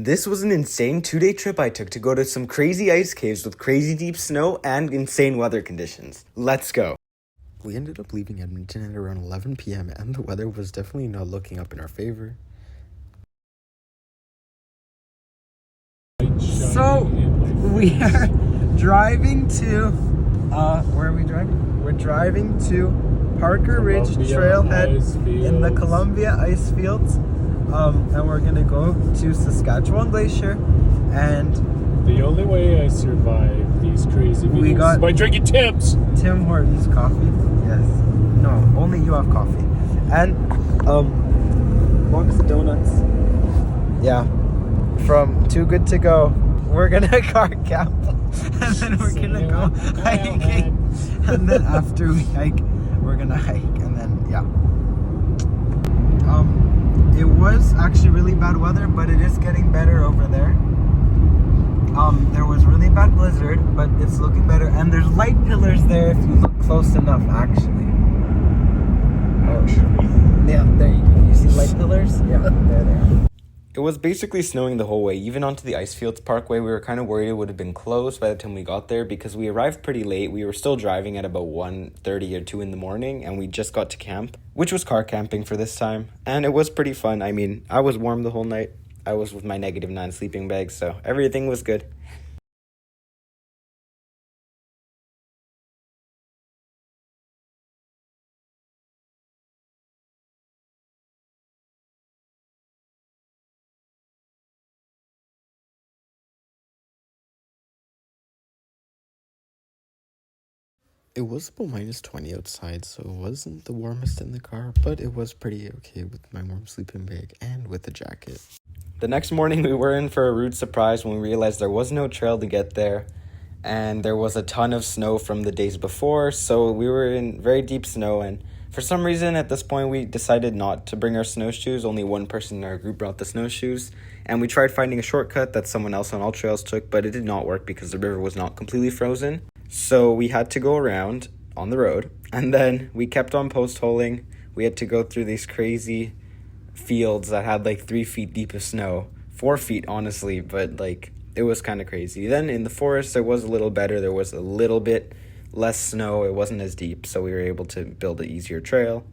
This was an insane 2-day trip I took to go to some crazy ice caves with crazy deep snow and insane weather conditions. Let's go. We ended up leaving Edmonton at around 11 p.m. and the weather was definitely not looking up in our favor. So, we are driving to, where are we driving? We're driving to Parker Ridge Trailhead in the Columbia Icefields. And we're gonna go to Saskatchewan Glacier, and the only way I survive these crazy videos is by drinking Tim's. Tim Hortons coffee. Yes. No, only you have coffee. And box of donuts. Yeah. From Too Good to Go. We're gonna car camp, and then we're gonna go hiking. And then after we hike, we're gonna hike, and then yeah. It was actually really bad weather, but it is getting better over there. There was really bad blizzard, but it's looking better. And there's light pillars there if you look close enough, actually. Yeah, there you go. You see light pillars? Yeah, they're there. It was basically snowing the whole way, even onto the Icefields Parkway. We were kind of worried it would have been closed by the time we got there because we arrived pretty late. We were still driving at about 1:30 or 2 in the morning, and we just got to camp, which was car camping for this time. And it was pretty fun. I mean, I was warm the whole night. I was with my -9 sleeping bag, so everything was good. It was about -20 outside, so it wasn't the warmest in the car, but it was pretty okay with my warm sleeping bag and with the jacket. The next morning, we were in for a rude surprise when we realized there was no trail to get there, and there was a ton of snow from the days before, so we were in very deep snow, and for some reason, at this point, we decided not to bring our snowshoes. Only one person in our group brought the snowshoes, and we tried finding a shortcut that someone else on All Trails took, but it did not work because the river was not completely frozen. So we had to go around on the road, and then we kept on post-holing. We had to go through these crazy fields that had like 3 feet deep of snow. 4 feet, honestly, but like it was kind of crazy. Then in the forest, there was a little better. There was a little bit less snow. It wasn't as deep, so we were able to build an easier trail.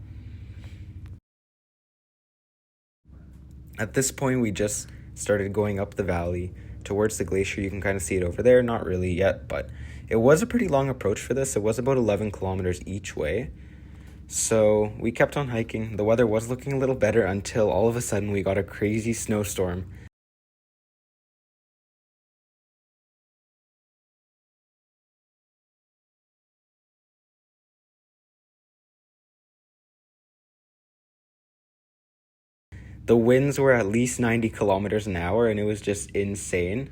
At this point, we just started going up the valley towards the glacier. You can kind of see it over there. Not really yet, but it was a pretty long approach for this. It was about 11 kilometers each way. So we kept on hiking. The weather was looking a little better until all of a sudden we got a crazy snowstorm. The winds were at least 90 kilometers an hour, and it was just insane.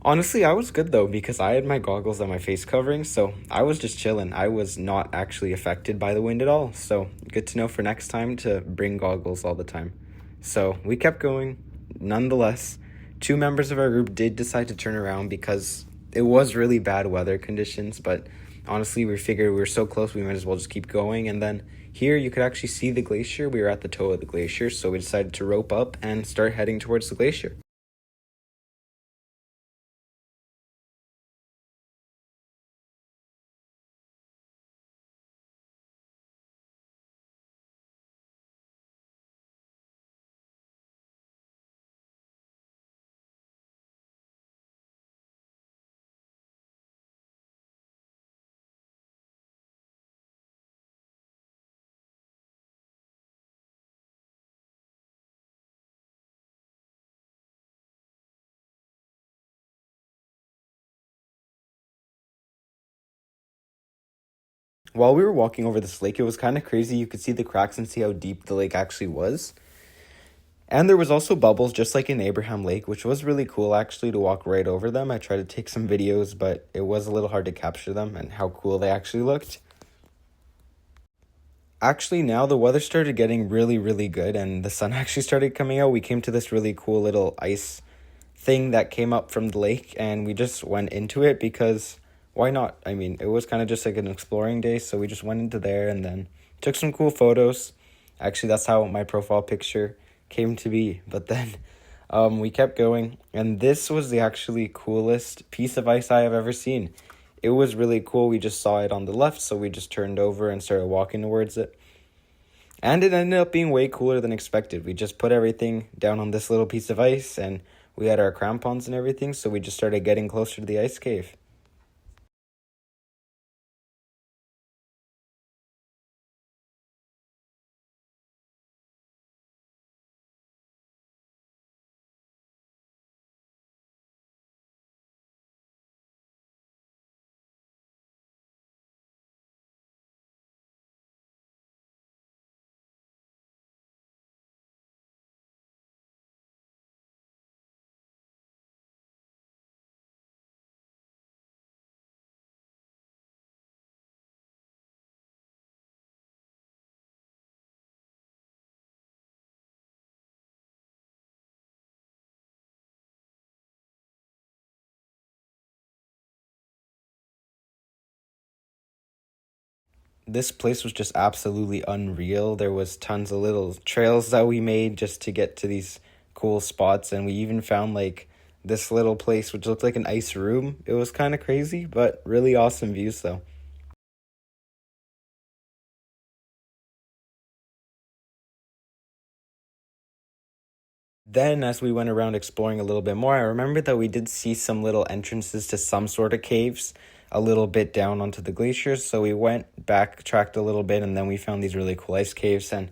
Honestly, I was good though because I had my goggles and my face covering, so I was just chilling. I was not actually affected by the wind at all, so good to know for next time to bring goggles all the time. So we kept going. Nonetheless, 2 members of our group did decide to turn around because it was really bad weather conditions, but honestly, we figured we were so close we might as well just keep going. And then here you could actually see the glacier. We were at the toe of the glacier, so we decided to rope up and start heading towards the glacier. While we were walking over this lake, it was kind of crazy. You could see the cracks and see how deep the lake actually was. And there was also bubbles, just like in Abraham Lake, which was really cool, actually, to walk right over them. I tried to take some videos, but it was a little hard to capture them and how cool they actually looked. Actually, now the weather started getting really, really good, and the sun actually started coming out. We came to this really cool little ice thing that came up from the lake, and we just went into it because why not? I mean, it was kind of just like an exploring day, so we just went into there and then took some cool photos. Actually, that's how my profile picture came to be. But then We kept going, and this was the actually coolest piece of ice I have ever seen. It was really cool. We just saw it on the left, so we just turned over and started walking towards it. And it ended up being way cooler than expected. We just put everything down on this little piece of ice, and we had our crampons and everything, so we just started getting closer to the ice cave. This place was just absolutely unreal. There was tons of little trails that we made just to get to these cool spots, and we even found like this little place which looked like an ice room. It was kind of crazy, but really awesome views though. Then, as we went around exploring a little bit more, I remember that we did see some little entrances to some sort of caves a little bit down onto the glaciers. So we went, backtracked a little bit, and then we found these really cool ice caves. And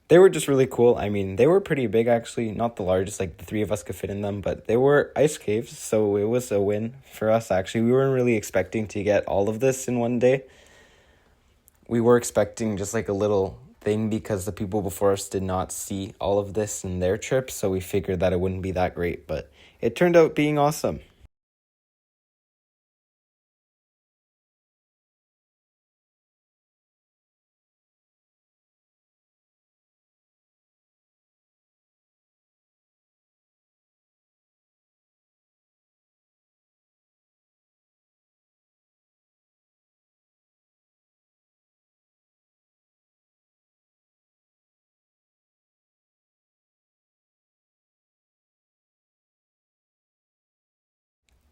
they were just really cool. I mean, they were pretty big, actually. Not the largest, like the three of us could fit in them, but they were ice caves. So it was a win for us, actually. We weren't really expecting to get all of this in one day. We were expecting just like a little thing because the people before us did not see all of this in their trip, so we figured that it wouldn't be that great, but it turned out being awesome.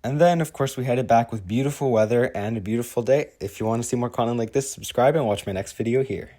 And then, of course, we headed back with beautiful weather and a beautiful day. If you want to see more content like this, subscribe and watch my next video here.